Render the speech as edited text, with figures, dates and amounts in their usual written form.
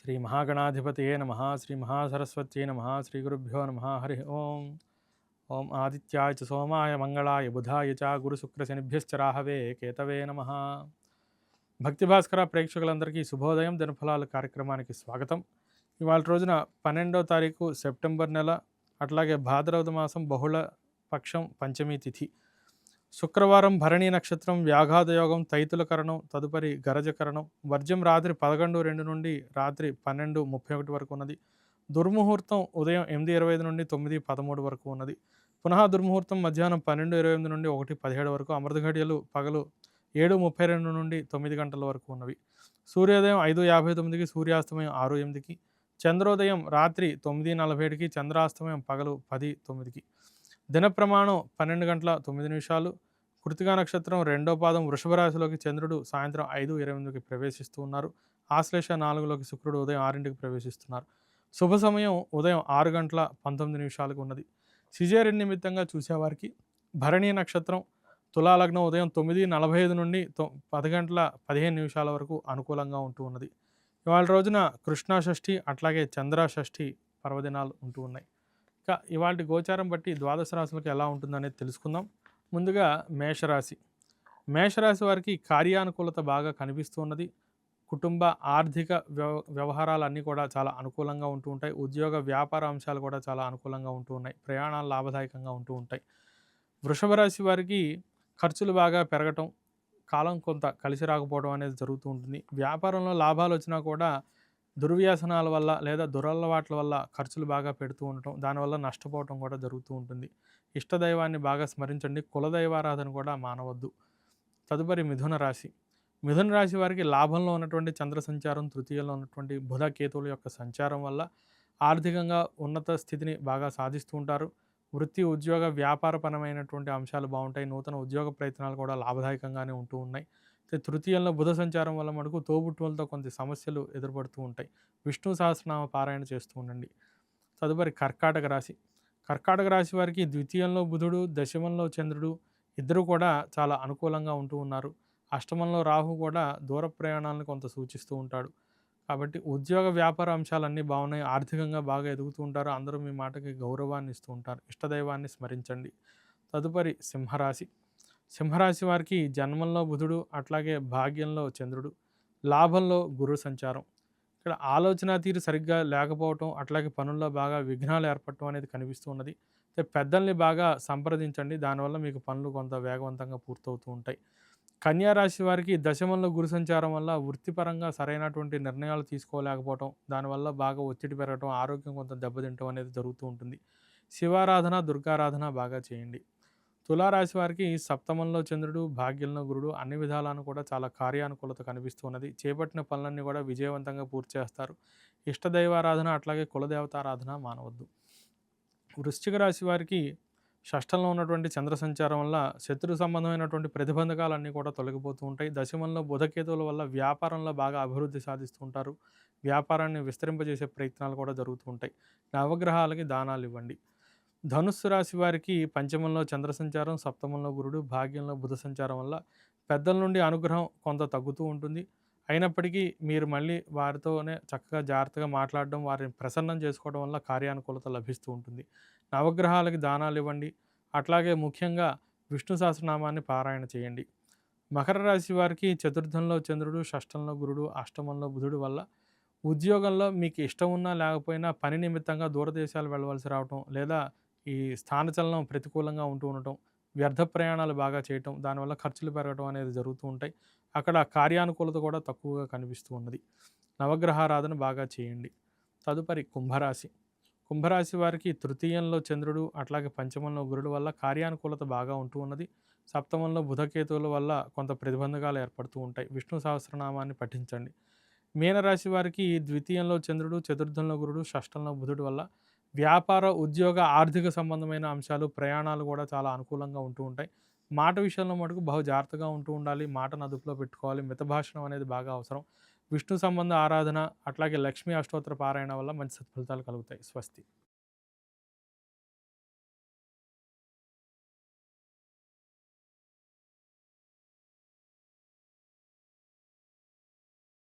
శ్రీ మహాగణాధిపతయే నమః శ్రీ మహాసరస్వత్యై నమః శ్రీ గురుభ్యో నమః హరి ఓం ఓం ఆదిత్యాయ చ సోమాయ మంగళాయ బుధాయ చ గురు శుక్ర శనిభ్యశ్చ రాహవే కేతవే నమః. భక్తి భాస్కర ప్రేక్షకులందరికీ శుభోదయం. దినఫలాలు కార్యక్రమానికి స్వాగతం. ఇవాళ రోజున 12వ తారీఖు సెప్టెంబర్ నెల, అట్లాగే భాద్రపద మాసం బహుళ పక్షం పంచమి తిథి, శుక్రవారం భరణీ నక్షత్రం, వ్యాఘాత యోగం, తైతుల కరణం, తదుపరి గరజకరణం. వర్జ్యం రాత్రి 11:02 నుండి రాత్రి 12:31 వరకు ఉన్నది. దుర్ముహూర్తం ఉదయం 8:25 నుండి 9:13 వరకు ఉన్నది. పునః దుర్ముహూర్తం మధ్యాహ్నం 12:28 నుండి 1:17 వరకు. అమృత ఘడియలు పగలు 7:32 నుండి 9 గంటల వరకు ఉన్నవి. సూర్యోదయం 5:59కి, సూర్యాస్తమయం 6:08కి, చంద్రోదయం రాత్రి 9:47కి, చంద్రాస్తమయం పగలు 10:09కి. దిన ప్రమాణం 12 గంటల 9 నిమిషాలు. కృతికా నక్షత్రం రెండో పాదం వృషభ రాశిలోకి చంద్రుడు సాయంత్రం 5:28కి ప్రవేశిస్తూ ఉన్నారు. ఆశ్లేష 4లోకి శుక్రుడు ఉదయం 6ంటికి ప్రవేశిస్తున్నారు. శుభ సమయం ఉదయం 6 గంటల 19 నిమిషాలకు ఉన్నది. సిజేరియన్ నిమిత్తంగా చూసేవారికి భరణీ నక్షత్రం తులాలగ్నం ఉదయం 9:45 నుండి 10 గంటల 15 నిమిషాల వరకు అనుకూలంగా ఉంటూ ఉన్నది. ఇవాళ రోజున కృష్ణా షష్ఠి అట్లాగే చంద్ర షష్ఠి పర్వదినాలు ఉంటూ ఉన్నాయి. ఇక ఇవాళ గోచారం బట్టి ద్వాదశ రాశులకు ఎలా ఉంటుందనేది తెలుసుకుందాం. ముందుగా మేషరాశి. మేషరాశి వారికి కార్యానుకూలత బాగా కనిపిస్తూ ఉన్నది. కుటుంబ ఆర్థిక వ్యవహారాలన్నీ కూడా చాలా అనుకూలంగా ఉంటూ ఉంటాయి. ఉద్యోగ వ్యాపార అంశాలు కూడా చాలా అనుకూలంగా ఉంటూ ఉన్నాయి. ప్రయాణాలు లాభదాయకంగా ఉంటూ ఉంటాయి. వృషభ రాశి వారికి ఖర్చులు బాగా పెరగటం, కాలం కొంత కలిసి రాకపోవడం అనేది జరుగుతూ ఉంటుంది. వ్యాపారంలో లాభాలు వచ్చినా కూడా దుర్వ్యసనాల వల్ల లేదా దురలవాట్ల వల్ల ఖర్చులు బాగా పెడుతూ ఉండటం, దానివల్ల నష్టపోవటం కూడా జరుగుతూ ఉంటుంది. ఇష్టదైవాన్ని బాగా స్మరించండి. కులదైవారాధన కూడా మానవద్దు. తదుపరి మిథున రాశి. మిథున రాశి వారికి లాభంలో ఉన్నటువంటి చంద్ర సంచారం, తృతీయంలో ఉన్నటువంటి బుధ కేతువుల యొక్క సంచారం వల్ల ఆర్థికంగా ఉన్నత స్థితిని బాగా సాధిస్తూ ఉంటారు. వృత్తి ఉద్యోగ వ్యాపారపరమైనటువంటి అంశాలు బాగుంటాయి. నూతన ఉద్యోగ ప్రయత్నాలు కూడా లాభదాయకంగానే ఉంటూ ఉన్నాయి. తృతీయంలో బుధ సంచారం వల్ల మనకు తోబుట్టువులతో కొంత సమస్యలు ఎదురుపడుతూ ఉంటాయి. విష్ణు సహస్రనామ పారాయణ చేస్తూ ఉండండి. తదుపరి కర్కాటక రాశి. కర్కాటక రాశి వారికి ద్వితీయంలో బుధుడు, దశమంలో చంద్రుడు ఇద్దరు కూడా చాలా అనుకూలంగా ఉంటూ ఉన్నారు. అష్టమంలో రాహు కూడా దూర ప్రయాణాలను కొంత సూచిస్తూ ఉంటాడు. కాబట్టి ఉద్యోగ వ్యాపార అంశాలన్నీ బాగున్నాయి. ఆర్థికంగా బాగా ఎదుగుతూ ఉంటారు. అందరూ మీ మాటకి గౌరవాన్ని ఇస్తూ ఉంటారు. ఇష్టదైవాన్ని స్మరించండి. తదుపరి సింహరాశి. సింహరాశి వారికి జన్మంలో బుధుడు, అట్లాగే భాగ్యంలో చంద్రుడు, లాభంలో గురు సంచారం. ఇక్కడ ఆలోచన తీరు సరిగ్గా లేకపోవటం, అట్లాగే పనుల్లో బాగా విఘ్నాలు ఏర్పడటం అనేది కనిపిస్తూ ఉన్నది. పెద్దల్ని బాగా సంప్రదించండి. దానివల్ల మీకు పనులు కొంత వేగవంతంగా పూర్తవుతూ ఉంటాయి. కన్యా రాశి వారికి దశమంలో గురు సంచారం వల్ల వృత్తిపరంగా సరైనటువంటి నిర్ణయాలు తీసుకోలేకపోవటం, దానివల్ల బాగా ఒత్తిడి పెరగటం, ఆరోగ్యం కొంత దెబ్బతింటం అనేది జరుగుతూ ఉంటుంది. శివారాధన, దుర్గారాధన బాగా చేయండి. తులారాశి వారికి సప్తమంలో చంద్రుడు, భాగ్యంలో గురుడు అన్ని విధాలను కూడా చాలా కార్యానుకూలత కనిపిస్తున్నది. చేపట్టిన పనులన్నీ కూడా విజయవంతంగా పూర్తి చేస్తారు. ఇష్టదైవారాధన అట్లాగే కులదేవతారాధన మానవద్దు. వృశ్చిక రాశి వారికి షష్టంలో ఉన్నటువంటి చంద్ర సంచారం వల్ల శత్రు సంబంధమైనటువంటి ప్రతిబంధకాలన్నీ కూడా తొలగిపోతూ ఉంటాయి. దశమంలో బుధకేతువుల వల్ల వ్యాపారంలో బాగా అభివృద్ధి సాధిస్తూ ఉంటారు. వ్యాపారాన్ని విస్తరింపజేసే ప్రయత్నాలు కూడా జరుగుతూ ఉంటాయి. నవగ్రహాలకి దానాలు ఇవ్వండి. ధనుస్సు రాశి వారికి పంచమంలో చంద్ర సంచారం, సప్తమంలో గురుడు, భాగ్యంలో బుధ సంచారం వల్ల పెద్దల నుండి అనుగ్రహం కొంత తగ్గుతూ ఉంటుంది. అయినప్పటికీ మీరు మళ్ళీ వారితోనే చక్కగా జాగ్రత్తగా మాట్లాడడం, వారిని ప్రసన్నం చేసుకోవడం వల్ల కార్యానుకూలత లభిస్తూ ఉంటుంది. నవగ్రహాలకి దానాలు ఇవ్వండి. అట్లాగే ముఖ్యంగా విష్ణు సహస్రనామాన్ని పారాయణ చేయండి. మకర రాశి వారికి చతుర్థంలో చంద్రుడు, షష్టంలో గురుడు, అష్టమంలో బుధుడు వల్ల ఉద్యోగంలో మీకు ఇష్టం ఉన్నా లేకపోయినా పని నిమిత్తంగా దూరదేశాలు వెళ్ళవలసి రావటం, లేదా ఈ స్థానచలనం ప్రతికూలంగా ఉంటూ ఉండటం, వ్యర్థ ప్రయాణాలు బాగా చేయటం, దానివల్ల ఖర్చులు పెరగడం అనేది జరుగుతూ ఉంటాయి. అక్కడ కార్యానుకూలత కూడా తక్కువగా కనిపిస్తూ ఉన్నది. నవగ్రహారాధన బాగా చేయండి. తదుపరి కుంభరాశి. కుంభరాశి వారికి తృతీయంలో చంద్రుడు, అట్లాగే పంచమంలో గురుడు వల్ల కార్యానుకూలత బాగా ఉంటూ ఉన్నది. సప్తమంలో బుధకేతువుల వల్ల కొంత ప్రతిబంధకాలు ఏర్పడుతూ ఉంటాయి. విష్ణు సహస్రనామాన్ని పఠించండి. మీనరాశి వారికి ద్వితీయంలో చంద్రుడు, చతుర్థంలో గురుడు, షష్టంలో బుధుడు వల్ల వ్యాపార, ఉద్యోగ, ఆర్థిక సంబంధమైన అంశాలు, ప్రయాణాలు కూడా చాలా అనుకూలంగా ఉంటూ ఉంటాయి. మాట విషయంలో మటుకు బహు జాగ్రత్తగా ఉంటూ ఉండాలి. మాటను అదుపులో పెట్టుకోవాలి. మితభాషణం అనేది బాగా అవసరం. విష్ణు సంబంధ ఆరాధన అట్లాగే లక్ష్మీ అష్టోత్తర పారాయణ వల్ల మంచి సత్ఫలితాలు కలుగుతాయి. స్వస్తి.